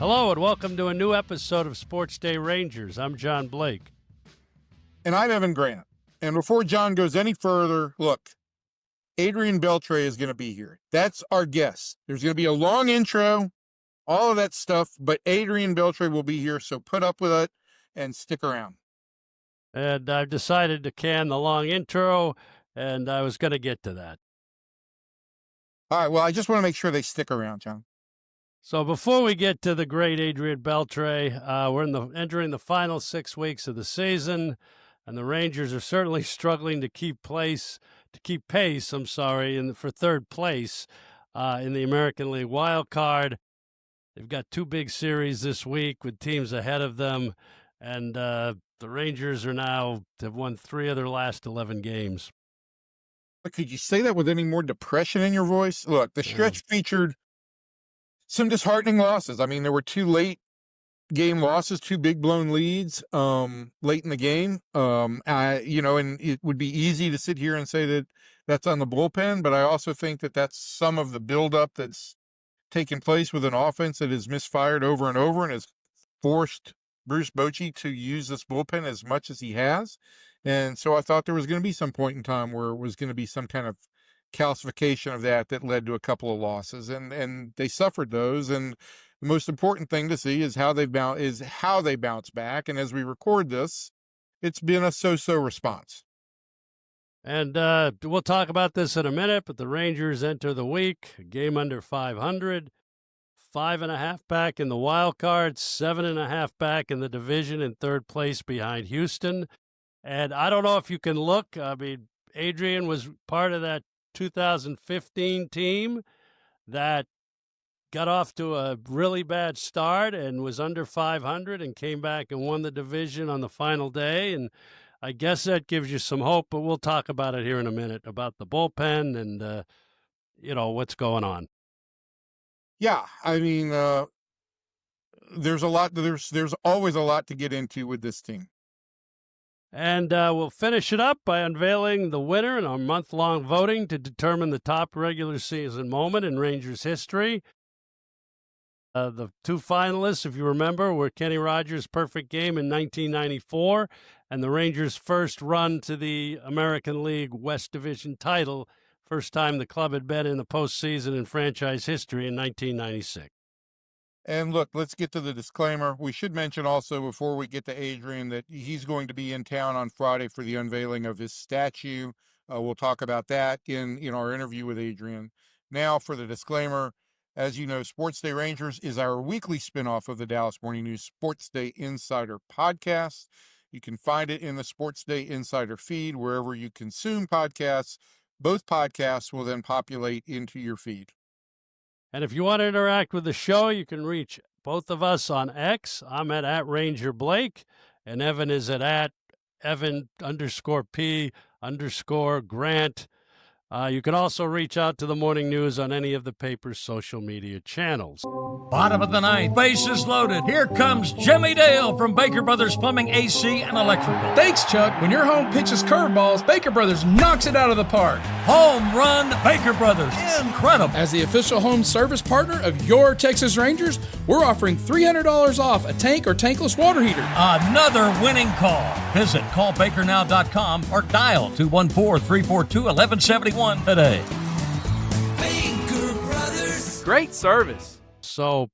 Hello and welcome to a new episode of SportsDay Rangers. I'm John Blake. And I'm Evan Grant. And before John goes any further, look, Adrián Beltré is going to be here. That's our guest. There's going to be a long intro, all of that stuff, but Adrián Beltré will be here, so put up with it and stick around. And I've decided to can the long intro, and I was going to get to that. All right, well, I just want to make sure they stick around, John. So before we get to the great Adrián Beltré, we're entering the final 6 weeks of the season, and the Rangers are certainly struggling to keep pace, for third place in the American League wild card. They've got two big series this week with teams ahead of them, and the Rangers have won 3 of their last 11 games. But could you say that with any more depression in your voice? Look, the stretch featured some disheartening losses. I mean, there were 2 late game losses, 2 big blown leads late in the game. And it would be easy to sit here and say that that's on the bullpen, but I also think that that's some of the buildup that's taken place with an offense that has misfired over and over and has forced Bruce Bochy to use this bullpen as much as he has. And so I thought there was going to be some point in time where it was going to be some kind of calcification of that led to a couple of losses, and they suffered those. And the most important thing to see is how they bounce back. And as we record this, it's been a so-so response. And we'll talk about this in a minute, but the Rangers enter the week a game under 500, 5.5 back in the wild card, 7.5 back in the division, in third place behind Houston. And I don't know if you can look. I mean, Adrián was part of that 2015 team that got off to a really bad start and was under 500 and came back and won the division on the final day. And I guess that gives you some hope, but we'll talk about it here in a minute, about the bullpen and, what's going on. Yeah, I mean, there's always a lot to get into with this team. And we'll finish it up by unveiling the winner in our month-long voting to determine the top regular season moment in Rangers history. The 2 finalists, if you remember, were Kenny Rogers' perfect game in 1994 and the Rangers' first run to the American League West Division title, first time the club had been in the postseason in franchise history in 1996. And look, let's get to the disclaimer. We should mention also, before we get to Adrián, that he's going to be in town on Friday for the unveiling of his statue. We'll talk about that in our interview with Adrián. Now for the disclaimer. As you know, SportsDay Rangers is our weekly spinoff of the Dallas Morning News SportsDay Insider podcast. You can find it in the SportsDay Insider feed wherever you consume podcasts. Both podcasts will then populate into your feed. And if you want to interact with the show, you can reach both of us on X. I'm at Ranger Blake, and Evan is at Evan_P_Grant. You can also reach out to the Morning News on any of the paper's social media channels. Bottom of the ninth, bases loaded. Here comes Jimmy Dale from Baker Brothers Plumbing, AC, and Electrical. Thanks, Chuck. When your home pitches curveballs, Baker Brothers knocks it out of the park. Home run, Baker Brothers. Incredible. As the official home service partner of your Texas Rangers, we're offering $300 off a tank or tankless water heater. Another winning call. Visit callbakernow.com or dial 214-342-1171 today. Baker Brothers. Great service. So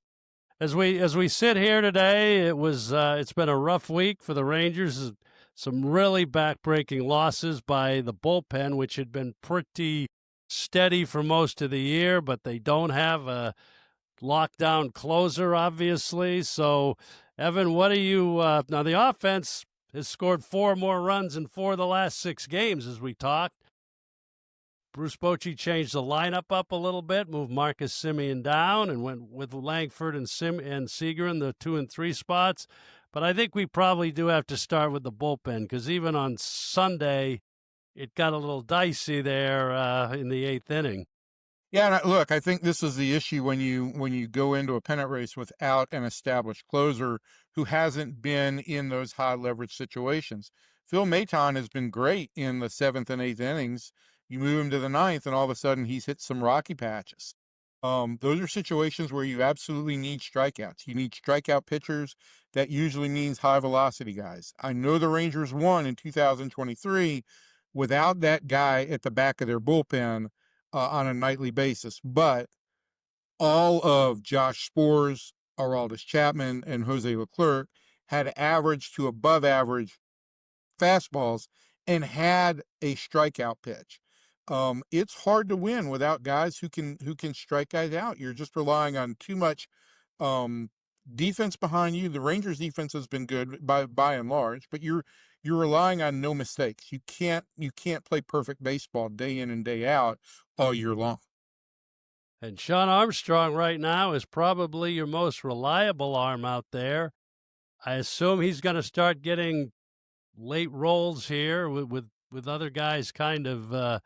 as we sit here today, it's been a rough week for the Rangers. Some really backbreaking losses by the bullpen, which had been pretty steady for most of the year, but they don't have a lockdown closer, obviously. So, Evan, what do you now the offense has scored 4 more runs in 4 of the last 6 games as we talked. Bruce Bochy changed the lineup up a little bit, moved Marcus Semien down, and went with Langford and Seager in the 2 and 3 spots. But I think we probably do have to start with the bullpen, because even on Sunday, it got a little dicey there in the 8th inning. Yeah, and look, I think this is the issue when you go into a pennant race without an established closer who hasn't been in those high leverage situations. Phil Maton has been great in the 7th and 8th innings. You move him to the 9th, and all of a sudden he's hit some rocky patches. Those are situations where you absolutely need strikeouts. You need strikeout pitchers. That usually means high velocity guys. I know the Rangers won in 2023 without that guy at the back of their bullpen on a nightly basis, but all of Josh Spores, Aroldis Chapman, and Jose Leclerc had average to above average fastballs and had a strikeout pitch. It's hard to win without guys who can strike guys out. You're just relying on too much defense behind you. The Rangers defense has been good by and large, but you're relying on no mistakes. You can't play perfect baseball day in and day out all year long. And Sean Armstrong right now is probably your most reliable arm out there. I assume he's going to start getting late rolls here with other guys kind of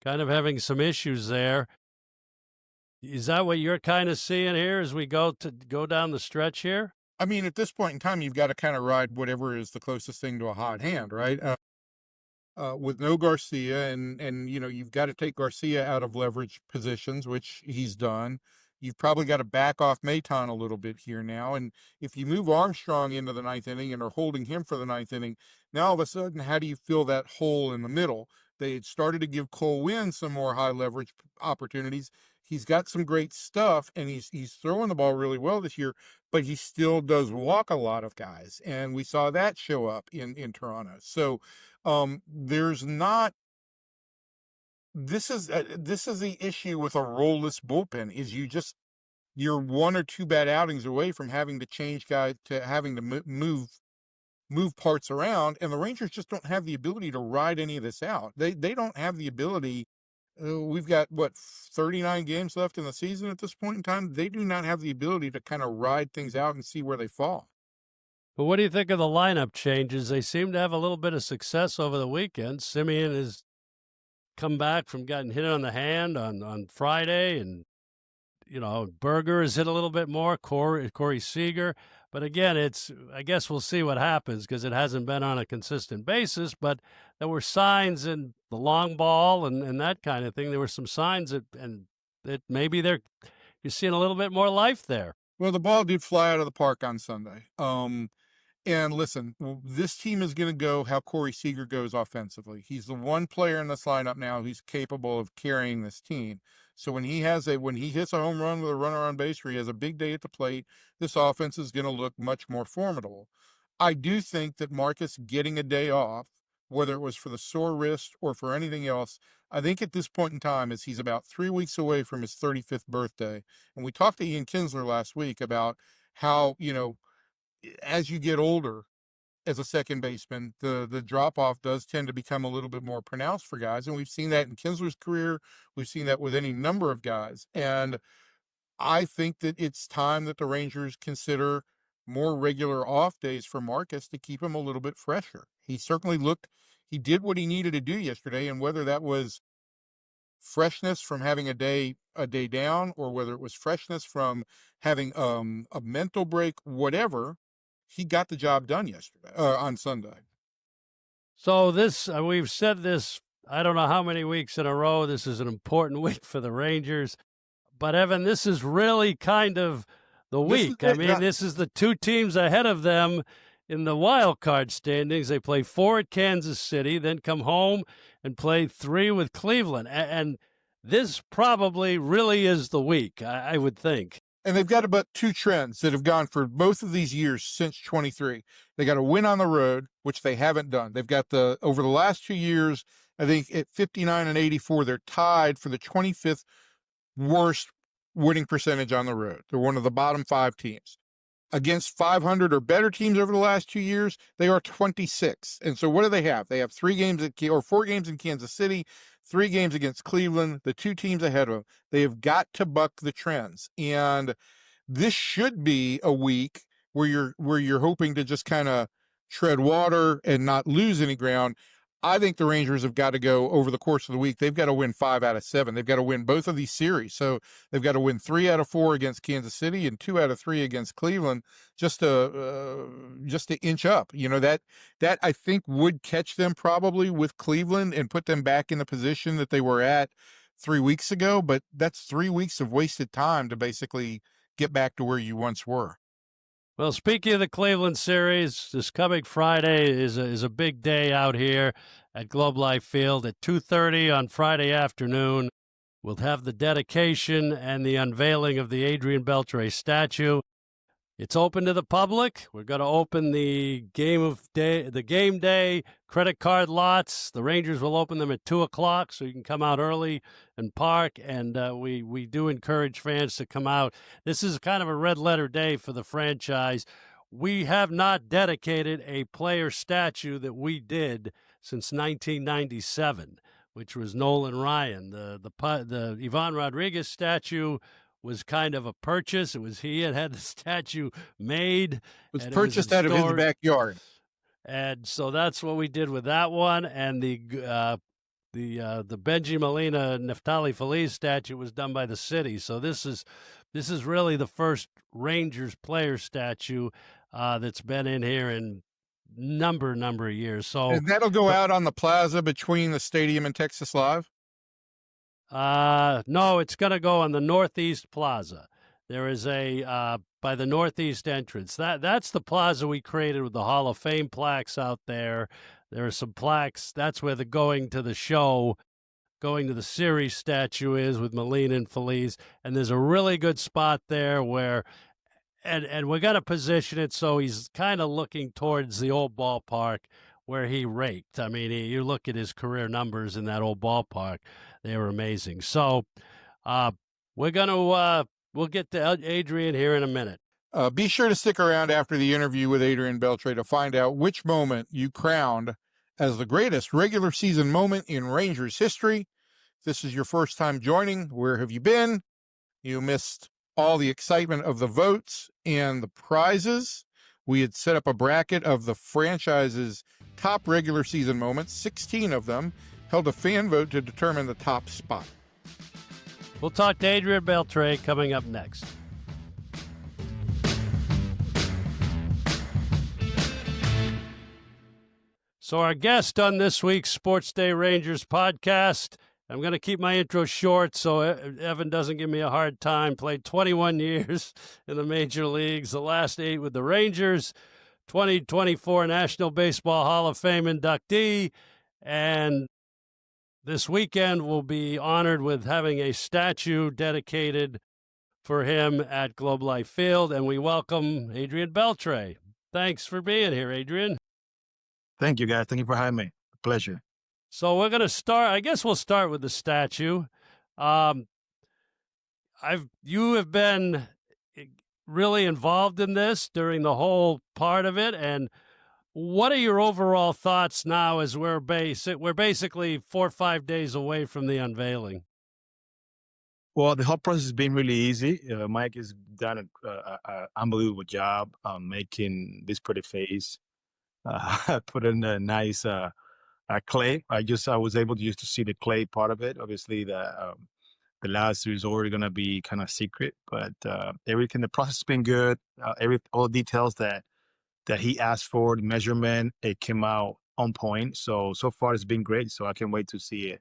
having some issues there. Is that what you're kind of seeing here as we go down the stretch here? I mean, at this point in time, you've got to kind of ride whatever is the closest thing to a hot hand, right? With no Garcia, and you've got to take Garcia out of leverage positions, which he's done. You've probably got to back off Maton a little bit here now. And if you move Armstrong into the ninth inning and are holding him for the ninth inning, now all of a sudden, how do you fill that hole in the middle? They had started to give Cole Winn some more high leverage opportunities. He's got some great stuff, and he's throwing the ball really well this year, but he still does walk a lot of guys, and we saw that show up in Toronto. So there's not. This is the issue with a roll-less bullpen is you're one or two bad outings away from having to change guys to having to move parts around, and the Rangers just don't have the ability to ride any of this out. They don't have the ability. We've got 39 games left in the season at this point in time. They do not have the ability to kind of ride things out and see where they fall. But what do you think of the lineup changes? They seem to have a little bit of success over the weekend. Simeon has come back from getting hit on the hand on Friday, and Berger has hit a little bit more, Corey Seager. But again, I guess we'll see what happens because it hasn't been on a consistent basis, but there were signs in the long ball and that kind of thing. There were some signs that maybe you're seeing a little bit more life there. Well, the ball did fly out of the park on Sunday. And listen, this team is going to go how Corey Seager goes offensively. He's the one player in this lineup now who's capable of carrying this team. So when he hits a home run with a runner on base, or he has a big day at the plate, this offense is going to look much more formidable. I do think that Marcus getting a day off, whether it was for the sore wrist or for anything else, I think at this point in time, as he's about 3 weeks away from his 35th birthday, and we talked to Ian Kinsler last week about how, as you get older as a second baseman, the drop-off does tend to become a little bit more pronounced for guys. And we've seen that in Kinsler's career. We've seen that with any number of guys. And I think that it's time that the Rangers consider more regular off days for Marcus to keep him a little bit fresher. He did what he needed to do yesterday, and whether that was freshness from having a day down, or whether it was freshness from having a mental break, whatever, he got the job done yesterday on Sunday. So we've said this, I don't know how many weeks in a row. This is an important week for the Rangers. But Evan, this is really kind of the week. This is the two teams ahead of them in the wild card standings. They play 4 at Kansas City, then come home and play 3 with Cleveland. And this probably really is the week, I would think. And they've got about 2 trends that have gone for both of these years since 23. They got a win on the road, which they haven't done. They've got over the last 2 years, I think at 59 and 84, they're tied for the 25th worst winning percentage on the road. They're one of the bottom 5 teams. Against 500 or better teams over the last 2 years, they are 26. And so what do they have? They have 4 games in Kansas City, 3 games against Cleveland, the 2 teams ahead of them. They have got to buck the trends. And this should be a week where you're hoping to just kind of tread water and not lose any ground. I think the Rangers have got to go over the course of the week. They've got to win 5 out of 7. They've got to win both of these series. So they've got to win 3 out of 4 against Kansas City and 2 out of 3 against Cleveland, just to inch up. That I think would catch them probably with Cleveland and put them back in the position that they were at 3 weeks ago, but that's 3 weeks of wasted time to basically get back to where you once were. Well, speaking of the Cleveland series, this coming Friday is a big day out here at Globe Life Field at 2:30 on Friday afternoon. We'll have the dedication and the unveiling of the Adrián Beltré statue. It's open to the public. We're going to open the game day credit card lots. The Rangers will open them at 2:00, so you can come out early and park. And we do encourage fans to come out. This is kind of a red letter day for the franchise. We have not dedicated a player statue that we did since 1997, which was Nolan Ryan. The Ivan Rodriguez statue was kind of a purchase. He had the statue made. It was purchased out of his backyard. And so that's what we did with that one. And the Benji Molina Neftali Feliz statue was done by the city. So this is really the first Rangers player statue that's been in here in number of years. So And that'll go out on the plaza between the stadium and Texas Live? No, it's going to go on the Northeast Plaza. There is a by the Northeast entrance. That's the plaza we created with the Hall of Fame plaques out there. There are some plaques. That's where the going to the series statue is with Molina and Feliz. And there's a really good spot there where, and we're going to position it so he's kind of looking towards the old ballpark where he raked. I mean, you look at his career numbers in that old ballpark. They were amazing. So we'll get to Adrián here in a minute. Be sure to stick around after the interview with Adrián Beltré to find out which moment you crowned as the greatest regular season moment in Rangers history. If this is your first time joining, where have you been? You missed all the excitement of the votes and the prizes. We had set up a bracket of the franchise's top regular season moments, 16 of them, held a fan vote to determine the top spot. We'll talk to Adrián Beltré coming up next. So our guest on this week's SportsDay Rangers podcast, I'm going to keep my intro short so Evan doesn't give me a hard time, played 21 years in the major leagues, the last 8 with the Rangers, 2024 National Baseball Hall of Fame inductee, and this weekend we'll be honored with having a statue dedicated for him at Globe Life Field, and we welcome Adrián Beltré. Thanks for being here, Adrián. Thank you, guys. Thank you for having me. Pleasure. So we're going to start, I guess we'll start with the statue. You have been really involved in this during the whole part of it, and what are your overall thoughts now as we're basically 4 or 5 days away from the unveiling? Well, the whole process has been really easy. Mike has done an unbelievable job making this pretty face. Put in a nice clay. I was able to see the clay part of it. Obviously, the last is already going to be kind of secret, but everything, the process has been good. All the details that he asked for, the measurement, it came out on point. So far it's been great. So I can't wait to see it.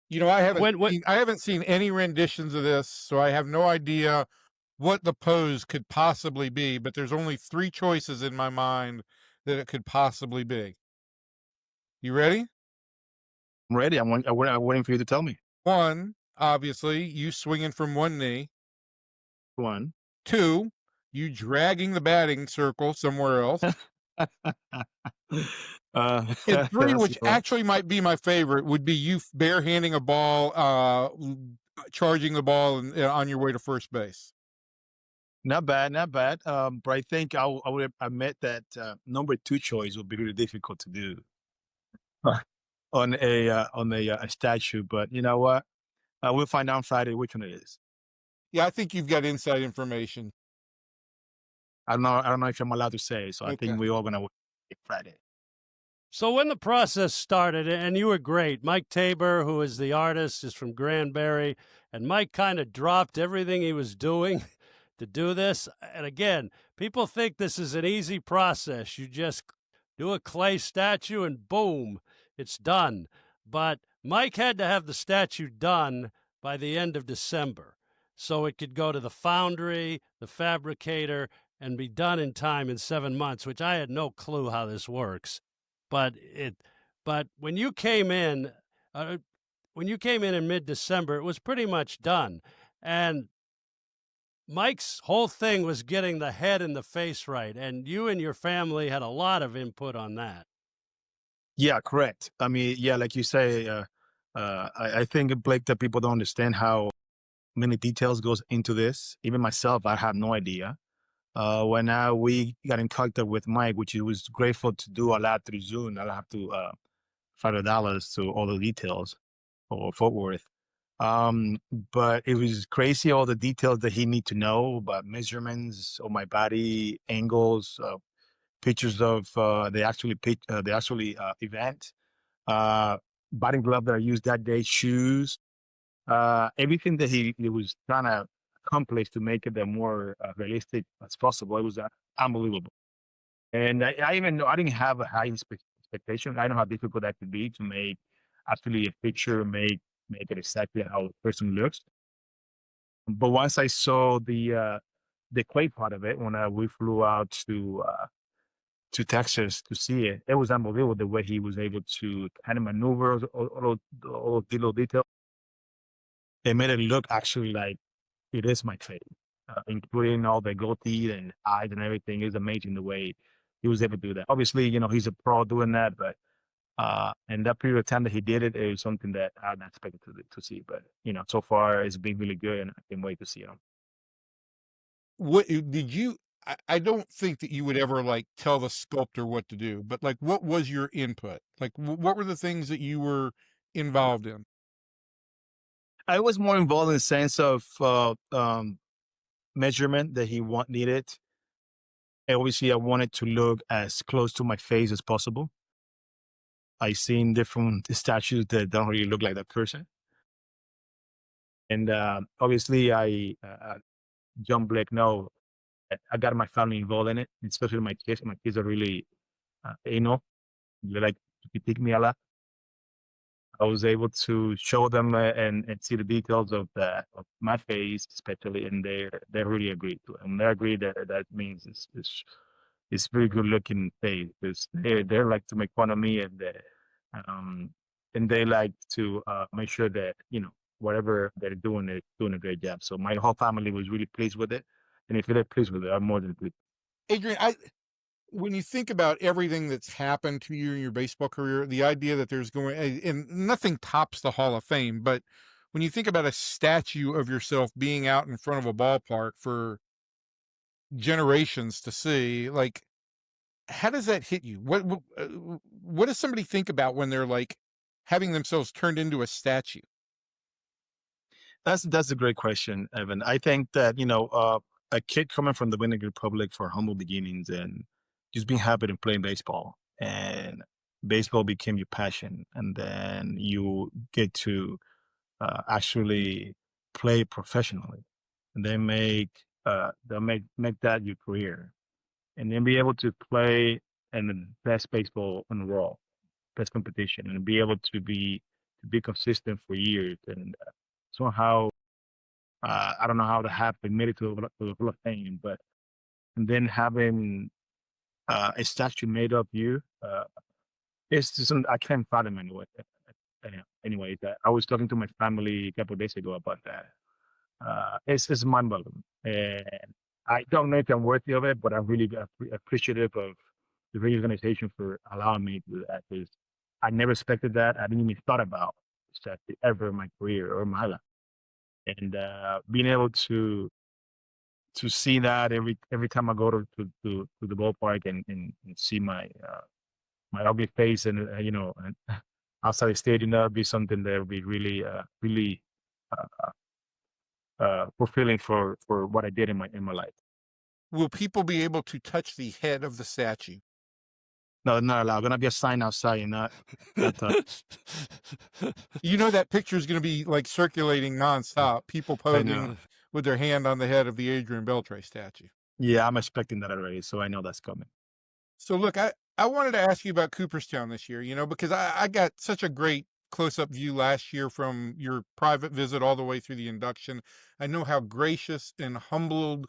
You know, I haven't seen any renditions of this, so I have no idea what the pose could possibly be, but there's only 3 choices in my mind that it could possibly be. You ready? I'm ready. I'm waiting for you to tell me. 1, obviously, you swinging from one knee. 1. 2, you dragging the batting circle somewhere else. And 3, which actually might be my favorite, would be you barehanding a ball, charging the ball on your way to first base. Not bad. But I think I would admit that number 2 choice would be really difficult to do on a statue. But you know what? We'll find out on Friday which one it is. Yeah, I think you've got inside information. I don't know if I'm allowed to say. So I think we're all gonna wait Friday. So when the process started, and you were great, Mike Tabor, who is the artist, is from Granbury, and Mike kind of dropped everything he was doing to do this. And again, people think this is an easy process. You just do a clay statue and boom, it's done. But Mike had to have the statue done by the end of December so it could go to the foundry, the fabricator, and be done in time in 7 months, which I had no clue how this works. But when you came in, in mid-December, it was pretty much done. And Mike's whole thing was getting the head and the face right, and you and your family had a lot of input on that. Yeah, correct. I mean, yeah, like you say, I think, Blake, that people don't understand how many details goes into this. Even myself, I had no idea. When we got in contact with Mike, which he was grateful to do a lot through Zoom, I'll have to $5 to all the details for Fort Worth. But it was crazy, all the details that he need to know about measurements of my body, angles, pictures of the actually event, batting glove that I used that day, shoes, everything that he was trying to accomplish to make it the more realistic as possible. It was unbelievable. And I even know I didn't have a high expectation. I know how difficult that could be to make actually a picture, make it exactly how the person looks. But once I saw the clay part of it, when we flew out to Texas to see it, it was unbelievable the way he was able to kind of maneuver all the little details. It made it look actually like it is my face, including all the gold teeth and eyes and everything. It was amazing the way he was able to do that. Obviously, he's a pro doing that, but in that period of time that he did it, it was something that I hadn't expected to see. But so far it's been really good, and I can't wait to see him. What did you? I don't think that you would ever like tell the sculptor what to do, but like, what was your input? Like, what were the things that you were involved in? I was more involved in the sense of measurement that he needed. And obviously, I wanted to look as close to my face as possible. I've seen different statues that don't really look like that person. And obviously, John Blake, no, I got my family involved in it, especially my kids. My kids are really, they like to critique me a lot. I was able to show them and see the details of my face, especially, and they really agreed to it. And they agree that means it's very good looking face, because they like to make fun of me, and they like to make sure that whatever they're doing a great job. So my whole family was really pleased with it, and if they're pleased with it, I'm more than pleased. Adrian, when you think about everything that's happened to you in your baseball career, the idea that there's and nothing tops the Hall of Fame, but when you think about a statue of yourself being out in front of a ballpark for generations to see, like, how does that hit you? What does somebody think about when they're like having themselves turned into a statue? That's a great question, Evan. I think that a kid coming from the Dominican Republic for humble beginnings and just being happy to play baseball, and baseball became your passion, and then you get to actually play professionally, and then they'll make that your career, and then be able to play in the best baseball in the world, best competition, and be able to be consistent for years, and somehow I don't know how to have made it to the Hall of Fame, but and then having a statue made of you, it's just I can't fathom anyway. Anyway, that I was talking to my family a couple of days ago about that. It's mind-boggling, and I don't know if I'm worthy of it, but I'm really appreciative of the organization for allowing me to do that, because I never expected that. I didn't even thought about that ever in my career or my life, and being able to see that every time I go to the ballpark and see my ugly face and and outside the stadium, that would be something that would be really fulfilling for what I did in my life. Will people be able to touch the head of the statue? No, not allowed. Gonna be a sign outside, and not that picture is going to be like circulating nonstop. People posing with their hand on the head of the Adrián Beltré statue. Yeah, I'm expecting that already, so I know that's coming. So look, I wanted to ask you about Cooperstown this year, because I got such a great close-up view last year from your private visit all the way through the induction. I know how gracious and humbled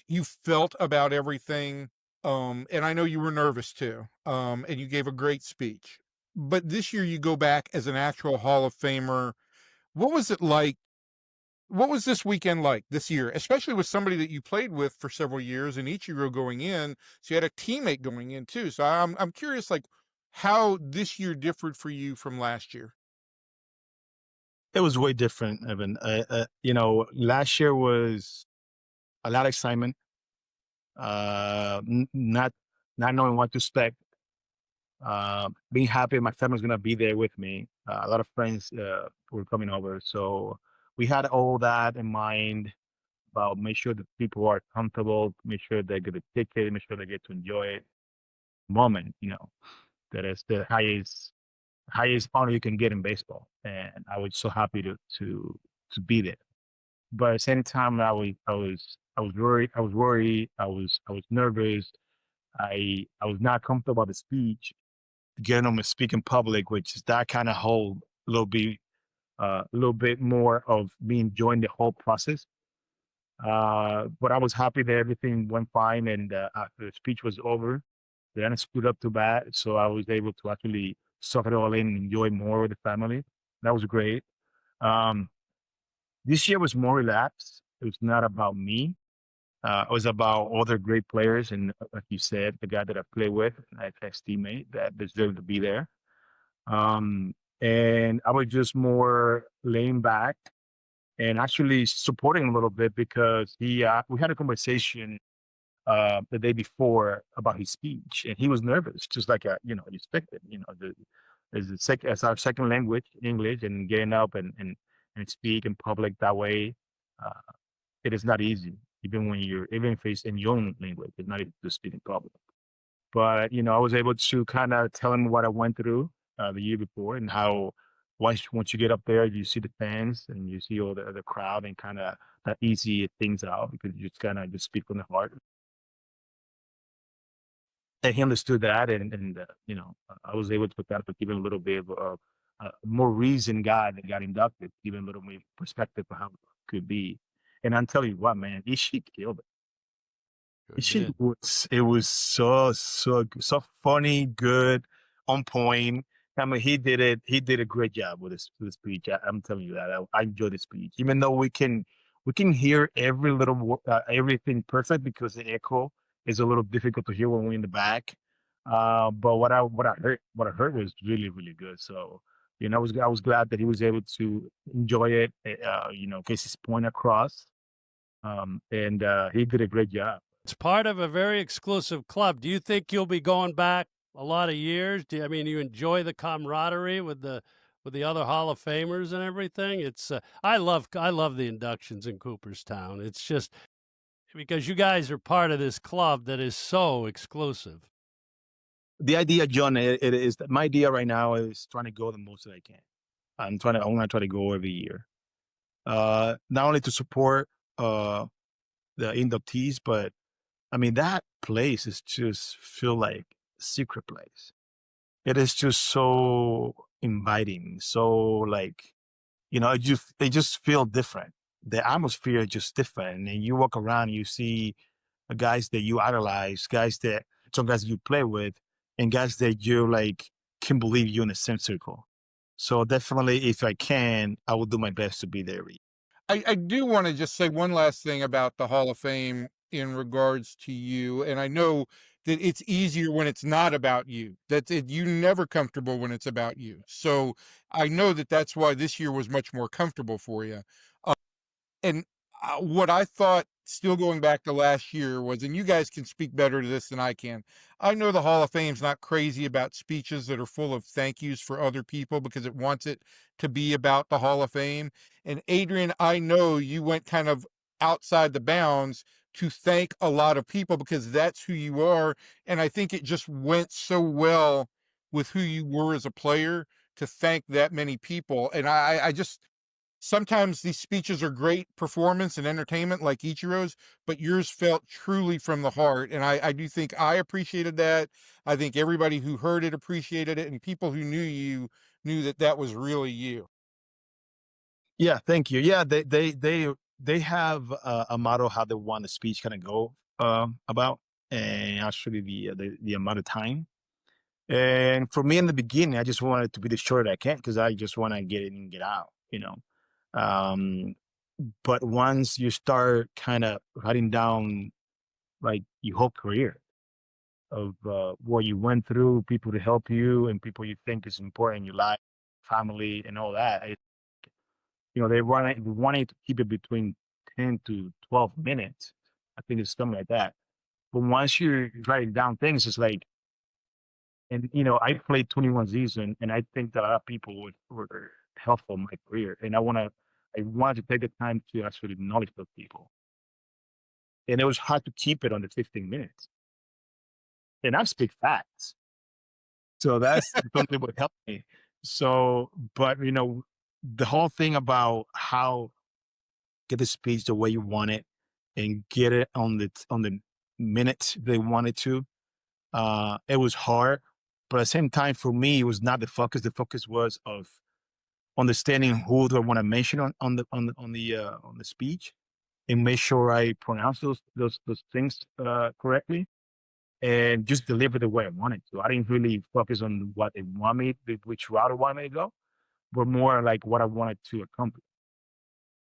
you felt about everything. And I know you were nervous too. And you gave a great speech. But this year you go back as an actual Hall of Famer. What was it like? What was this weekend like this year, especially with somebody that you played with for several years and Ichiro going in? So you had a teammate going in too. So I'm curious, like, how this year differed for you from last year. It was way different, Evan. Last year was a lot of excitement, not knowing what to expect, being happy my family's gonna be there with me. A lot of friends were coming over, so we had all that in mind about make sure that people are comfortable, make sure they get a ticket, make sure they get to enjoy it. Moment, that is the highest honor you can get in baseball, and I was so happy to be there. But at the same time, I was worried. I was nervous. I was not comfortable about the speech, getting on to speak in public, which is that kind of whole little bit more of me enjoying the whole process. But I was happy that everything went fine, and after the speech was over, they didn't screwed up too bad, so I was able to actually suck it all in and enjoy more with the family. That was great. Um, this year was more relaxed. It was not about me. It was about other great players, and like you said, the guy that I play with, my ex-teammate, that deserved to be there. And I was just more laying back and actually supporting a little bit because we had a conversation the day before about his speech, and he was nervous, just like you expected. As our second language, English, and getting up and speak in public that way, uh, it is not easy. Even if it's in your own language, it's not easy to speak in public. But I was able to kind of tell him what I went through the year before and how once you get up there, you see the fans and you see all the crowd and kind of that easy things out because you just kind of just speak from the heart. And he understood that, and I was able to kind of give him a little bit of a more reasoned guy that got inducted, give him a little more perspective of how it could be. And I'm telling you what, man, Ishii killed it. Sure did. It was so funny, good, on point. I mean, he did it. He did a great job with his speech. I'm telling you that I enjoyed the speech, even though we can hear everything perfect because the echo is a little difficult to hear when we're in the back. But what I heard was really really good. So I was glad that he was able to enjoy it. Get his point across. And he did a great job. It's part of a very exclusive club. Do you think you'll be going back a lot of years? You enjoy the camaraderie with the other Hall of Famers and everything? It's I love the inductions in Cooperstown. It's just because you guys are part of this club that is so exclusive. The idea, John, it is that my idea right now is trying to go the most that I can. I want to try to go every year. Not only to support the inductees, but I mean that place is just feel like a secret place. It is just so inviting, so like it just feel different. The atmosphere is just different, and you walk around, you see guys that you idolize, some guys you play with, and guys that you like can believe you in the same circle. So definitely, if I can, I will do my best to be there. I do want to just say one last thing about the Hall of Fame in regards to you. And I know that it's easier when it's not about you. You're never comfortable when it's about you. So I know that that's why this year was much more comfortable for you. And what I thought, still going back to last year, was, and you guys can speak better to this than I can. I know the Hall of Fame's not crazy about speeches that are full of thank yous for other people because it wants it to be about the Hall of Fame. And Adrian, I know you went kind of outside the bounds to thank a lot of people because that's who you are. And I think it just went so well with who you were as a player to thank that many people. And I just, sometimes these speeches are great performance and entertainment like Ichiro's, but yours felt truly from the heart. And I do think I appreciated that. I think everybody who heard it appreciated it, and people who knew you knew that that was really you. Yeah, thank you. Yeah, they have a model how they want the speech kind of go about, and actually the amount of time. And for me in the beginning, I just wanted to be the short I can because I just want to get in and get out, you know. Um, but once you start kind of writing down like your whole career of what you went through, people to help you, and people you think is important in your life, family, and all that, wanting to keep it between 10 to 12 minutes. I think it's something like that. But once you're writing down things, it's like, and I played 21 season, and I think that a lot of people were helpful in my career, and I wanted to take the time to actually acknowledge those people, and it was hard to keep it under 15 minutes, and I speak facts, so that's something that would help me. So, but the whole thing about how get the speech the way you want it and get it on the minute they wanted to. It was hard, but at the same time, for me, it was not the focus. The focus was of understanding who do I want to mention on the speech, and make sure I pronounce those things correctly, and just deliver the way I wanted to. I didn't really focus on what they want me, which route I wanted me to go, but more like what I wanted to accomplish.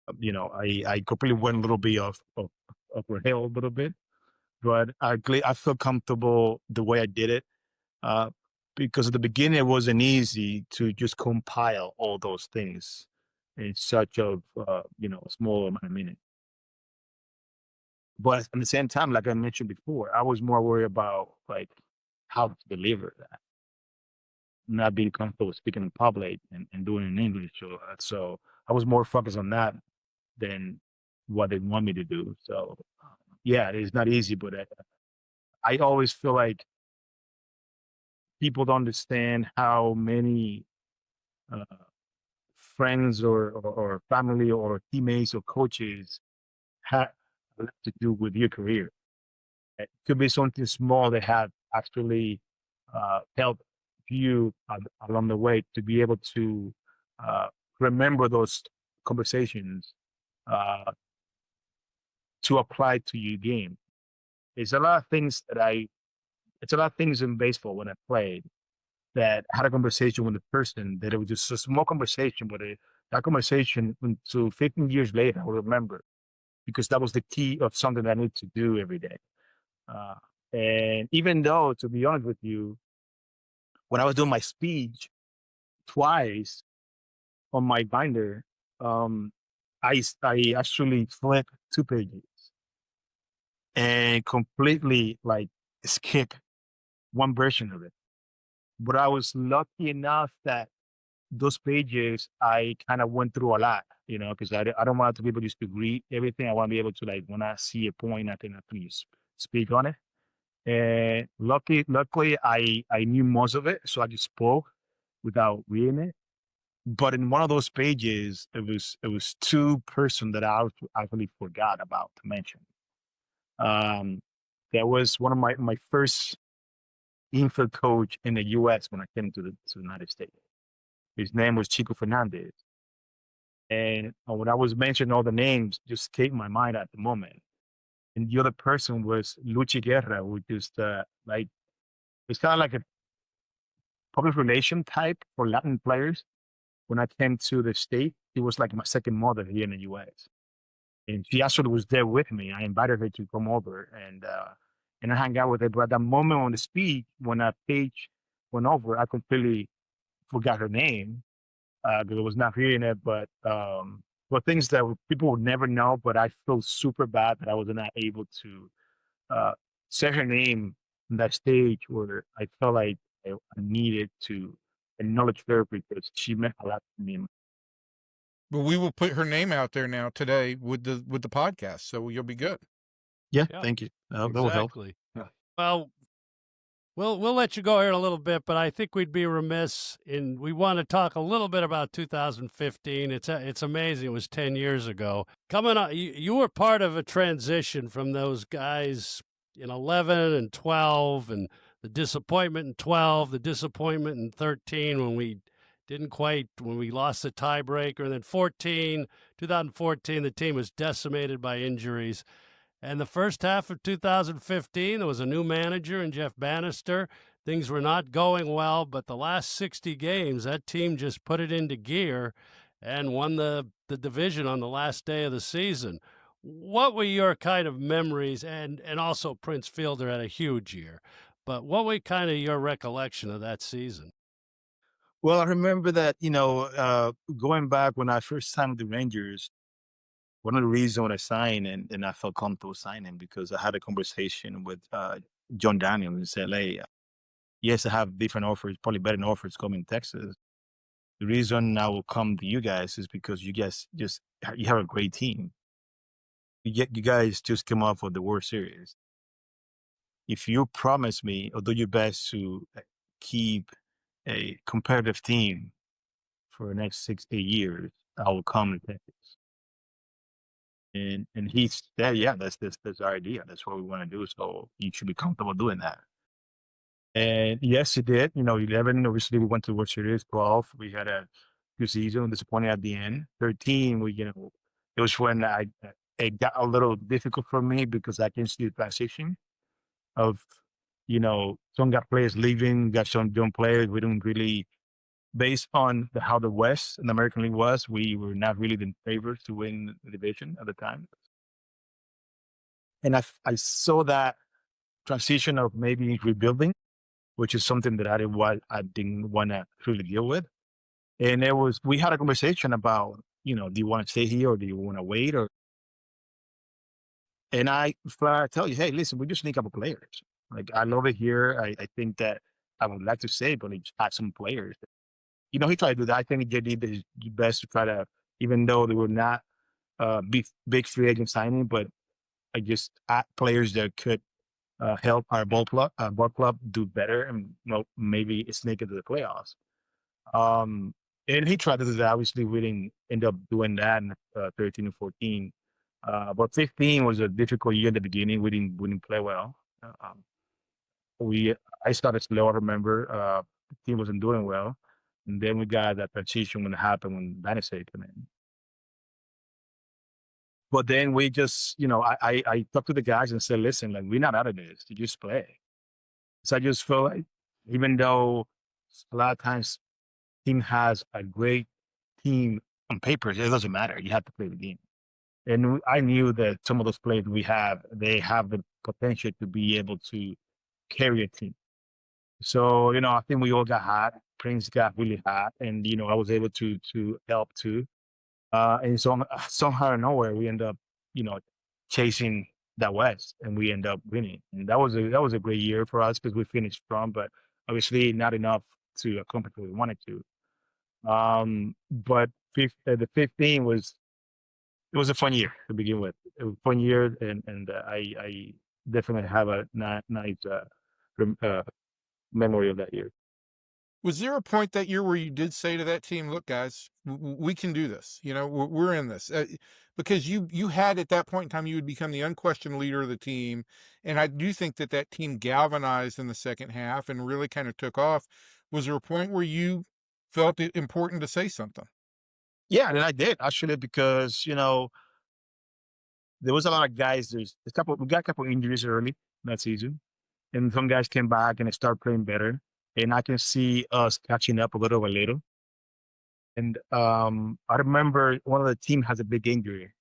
I completely went a little bit of rail a little bit, but I feel comfortable the way I did it. Because at the beginning it wasn't easy to just compile all those things in such a small amount of minutes. But at the same time, like I mentioned before, I was more worried about like how to deliver that, not being comfortable speaking in public and doing it in English. So I was more focused on that than what they want me to do. So yeah, it's not easy, but I always feel like people don't understand how many uh, friends or family or teammates or coaches have a lot to do with your career. It could be something small that have actually helped you along the way to be able to uh, remember those conversations uh, to apply to your game. It's a lot of things it's a lot of things in baseball when I played that had a conversation with a person that it was just a small conversation, but that conversation until 15 years later, I will remember because that was the key of something that I need to do every day. Uh, and even though, to be honest with you, when I was doing my speech twice on my binder, um, I actually flipped 2 pages and completely like skip one version of it. But I was lucky enough that those pages I kind of went through a lot, because I don't want to be able just to read everything. I want to be able to like when I see a point, I think I can just speak on it. And luckily, I knew most of it, so I just spoke without reading it. But in one of those pages, it was two person that I actually forgot about to mention. That was one of my first infield coach in the U.S. when I came to the United States. His name was Chico Fernandez. And when I was mentioning all the names, just escaped my mind at the moment. And the other person was Luchi Guerra, which is it's kind of like a public relation type for Latin players. When I came to the state, it was like my second mother here in the U.S. And she actually was there with me. I invited her to come over and I hung out with her. But at that moment on the speech, when that page went over, I completely forgot her name because I was not hearing it. But things that people would never know. But I feel super bad that I was not able to say her name on that stage where I felt like I needed to acknowledge her because she meant a lot to me. But we will put her name out there now today with the podcast, so you'll be good. Yeah, Yeah, thank you. That will help. exactly. Yeah. Well, we'll let you go here in a little bit, but I think we'd be remiss we want to talk a little bit about 2015. It's amazing. It was 10 years ago. Coming on, you were part of a transition from those guys in 11 and 12, and the disappointment in 12, the disappointment in 13 when we didn't quite when we lost the tiebreaker. And then 2014, the team was decimated by injuries. And the first half of 2015, there was a new manager in Jeff Bannister. Things were not going well, but the last 60 games, that team just put it into gear and won the division on the last day of the season. What were your kind of memories? And also Prince Fielder had a huge year. But what were kind of your recollection of that season? Well, I remember that, going back when I first signed with the Rangers, one of the reasons when I signed and I felt comfortable signing because I had a conversation with John Daniels and said, hey, yes, I have different offers, probably better offers coming in Texas. The reason I will come to you guys is because you guys you have a great team. You guys just came off of the World Series. If you promise me or do your best to keep a competitive team for the next 6-8 years, I will come to Texas. And he said, yeah, that's our idea. That's what we want to do. So you should be comfortable doing that. And yes, it did. 11, obviously we went to World Series. 12, we had a good season, disappointing at the end. 13, it was when it got a little difficult for me because I can see the transition of, some got players leaving, got some young players. We don't really, based on how the West and the American League was, we were not really the favorites to win the division at the time. And I saw that transition of maybe rebuilding, which is something that I didn't want to really deal with. And we had a conversation about, do you want to stay here or do you want to wait? And I tell you, hey, listen, we just need a couple players. Like, I love it here. I think that I would like to stay, but just add some players. He tried to do that. I think he did his best to try to, even though they were not big free agent signing, but I just add players that could help our ball club do better and maybe sneak into the playoffs. And he tried to do that. Obviously, we didn't end up doing that in 13 and 14. But 15 was a difficult year at the beginning. We didn't play well. I started slow. I remember the team wasn't doing well, and then we got that transition when it happened when Bannister came in. But then we just, I talked to the guys and said, listen, like, we're not out of this. You just play. So I just feel like, even though a lot of times team has a great team on paper, it doesn't matter. You have to play the game. And I knew that some of those players they have the potential to be able to carry a team. So, I think we all got hot. Prince got really hot. And, I was able to help too. And so somehow out of nowhere, we end up, chasing that West, and we end up winning. And that was a great year for us because we finished strong, but obviously not enough to accomplish what we wanted to. But the 15 was a fun year to begin with. It was a fun year, and I definitely have a nice memory of that year. Was there a point that year where you did say to that team, look, guys, we can do this. We're in this. Because you had at that point in time, you would become the unquestioned leader of the team. And I do think that team galvanized in the second half and really kind of took off. Was there a point where you felt it important to say something? Yeah, and I did actually because, there was a lot of guys. We got a couple injuries early that season, and some guys came back and they started playing better. And I can see us catching up a little. And I remember one of the team has a big injury,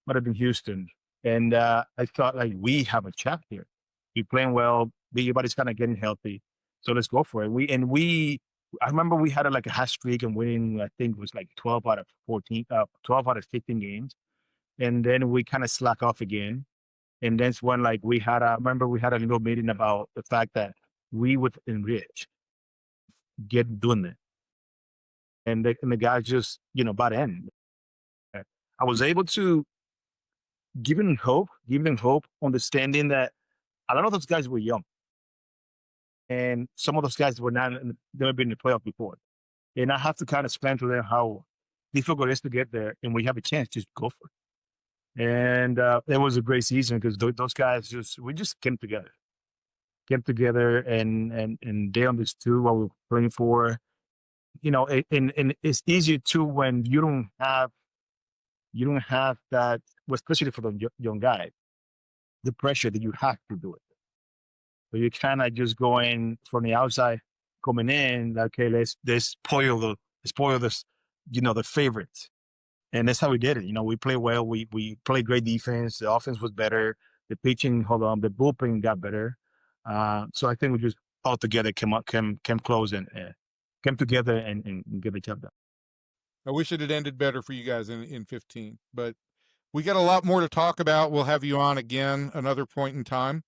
might have been Houston. And I thought, like, we have a shot here. We're playing well. Everybody's kind of getting healthy. So let's go for it. I remember we had a hat streak and winning, I think it was like 12 out of 15 games. And then we kind of slack off again. And that's when I remember we had a little meeting about the fact that we would enrich, doing it. And the guys just, by the end, I was able to give them hope, understanding that a lot of those guys were young. And some of those guys were never been in the playoff before. And I have to kind of explain to them how difficult it is to get there. And we have a chance, just go for it. And it was a great season because those guys we just came together. And they understood what we were playing for. and it's easier too when you don't have that, well, especially for the young guy, the pressure that you have to do it. So you kind of just go in from the outside, coming in, okay, let's spoil this, the favorites. And that's how we did it. We played well. We played great defense. The offense was better. The pitching, the bullpen got better. So I think we just all together came close and came together and get the job done. I wish it had ended better for you guys in 15, but we got a lot more to talk about. We'll have you on again another point in time.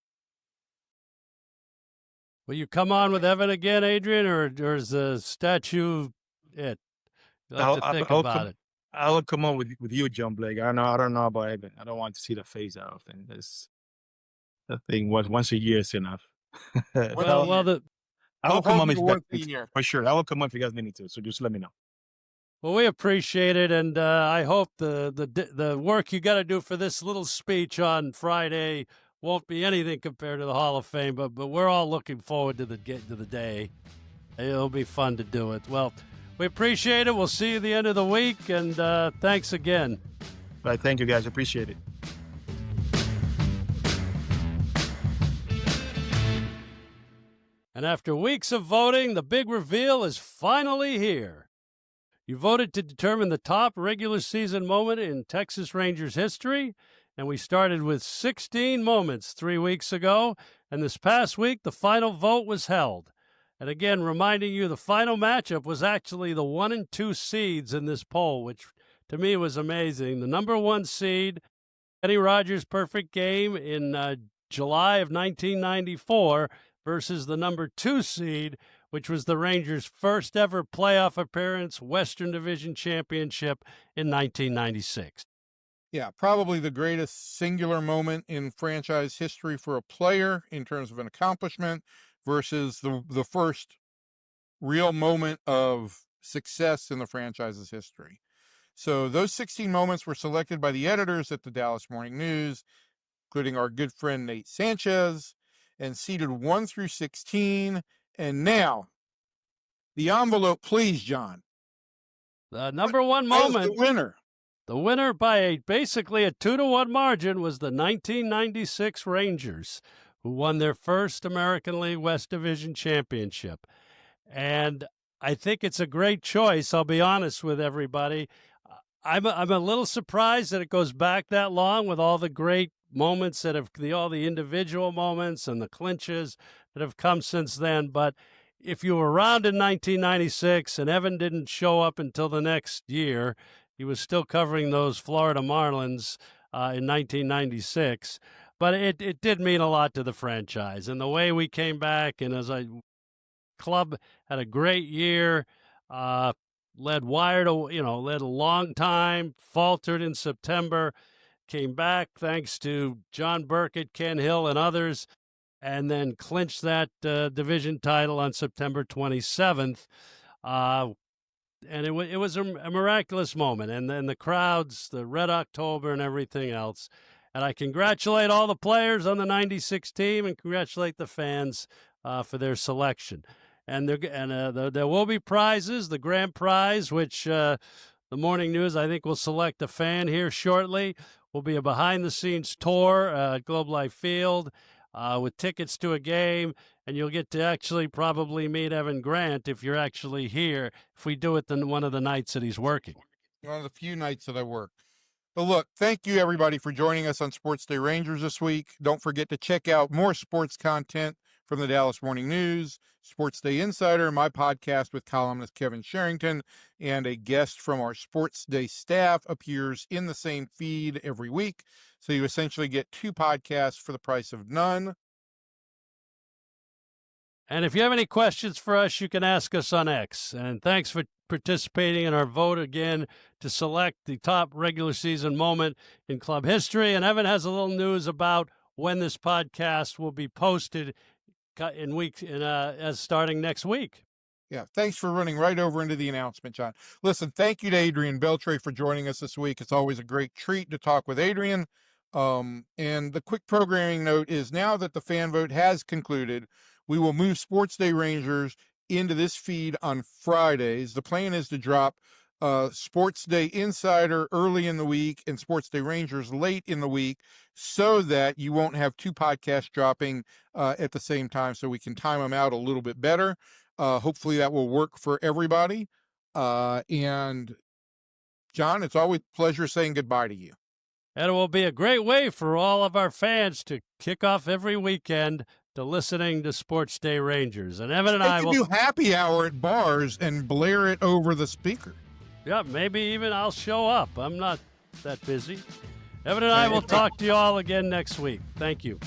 Will you come on with Evan again, Adrian, or is the statue it? You'll have to think about it. I'll come on with you, John Blake. I don't know about Evan. I don't want to see the face out of thing. The thing was once a year is enough. Well, I will come on if once a year. For sure. I will come on if you guys need me to. So just let me know. Well, we appreciate it, and I hope the work you got to do for this little speech on Friday won't be anything compared to the Hall of Fame. But we're all looking forward to the day. It'll be fun to do it. Well, we appreciate it. We'll see you at the end of the week, and thanks again. All right, thank you, guys. Appreciate it. And after weeks of voting, the big reveal is finally here. You voted to determine the top regular season moment in Texas Rangers history, and we started with 16 moments 3 weeks ago, and this past week the final vote was held. And again, reminding you, the final matchup was actually the 1 and 2 seeds in this poll, which to me was amazing. The number 1 seed, Kenny Rogers' perfect game in July of 1994, versus the number 2 seed, which was the Rangers' first ever playoff appearance, Western Division Championship in 1996. Yeah, probably the greatest singular moment in franchise history for a player in terms of an accomplishment versus the first real moment of success in the franchise's history. So those 16 moments were selected by the editors at the Dallas Morning News, including our good friend Nate Sanchez, and seeded 1 through 16. And now, the envelope, please, John. The number 1 moment. The winner. The winner by basically a 2-1 margin was the 1996 Rangers, who won their first American League West Division championship. And I think it's a great choice. I'll be honest with everybody. I'm a little surprised that it goes back that long with all the great moments that have all the individual moments and the clinches that have come since then. But if you were around in 1996 and Evan didn't show up until the next year, he was still covering those Florida Marlins in 1996. But it did mean a lot to the franchise. And the way we came back, and club had a great year, led a long time, faltered in September, came back thanks to John Burkett, Ken Hill, and others, and then clinched that division title on September 27th. And it was a miraculous moment. And then the crowds, the Red October and everything else. And I congratulate all the players on the 96 team and congratulate the fans for their selection. And there will be prizes. The grand prize, which the Morning News, I think, will select a fan here shortly, will be a behind-the-scenes tour at Globe Life Field with tickets to a game, and you'll get to actually probably meet Evan Grant if you're actually here, if we do it one of the nights that he's working. One of the few nights that I work. But look, thank you, everybody, for joining us on SportsDay Rangers this week. Don't forget to check out more sports content from the Dallas Morning News, SportsDay Insider, my podcast with columnist Kevin Sherrington, and a guest from our SportsDay staff appears in the same feed every week. So you essentially get 2 podcasts for the price of none. And if you have any questions for us, you can ask us on X. And thanks for participating in our vote again to select the top regular season moment in club history. And Evan has a little news about when this podcast will be posted as starting next week. Yeah, thanks for running right over into the announcement, John. Listen, thank you to Adrián Beltré for joining us this week. It's always a great treat to talk with Adrian. And the quick programming note is now that the fan vote has concluded, we will move SportsDay Rangers into this feed on Fridays. The plan is to drop Sports Day Insider early in the week and Sports Day Rangers late in the week, so that you won't have two podcasts dropping at the same time, so we can time them out a little bit better. Hopefully that will work for everybody. And John, it's always a pleasure saying goodbye to you. And it will be a great way for all of our fans to kick off every weekend to listening to Sports Day Rangers. And Evan and They I can will do happy hour at bars and blare it over the speaker. Yeah, maybe even I'll show up. I'm not that busy. Evan and I will talk to you all again next week. Thank you.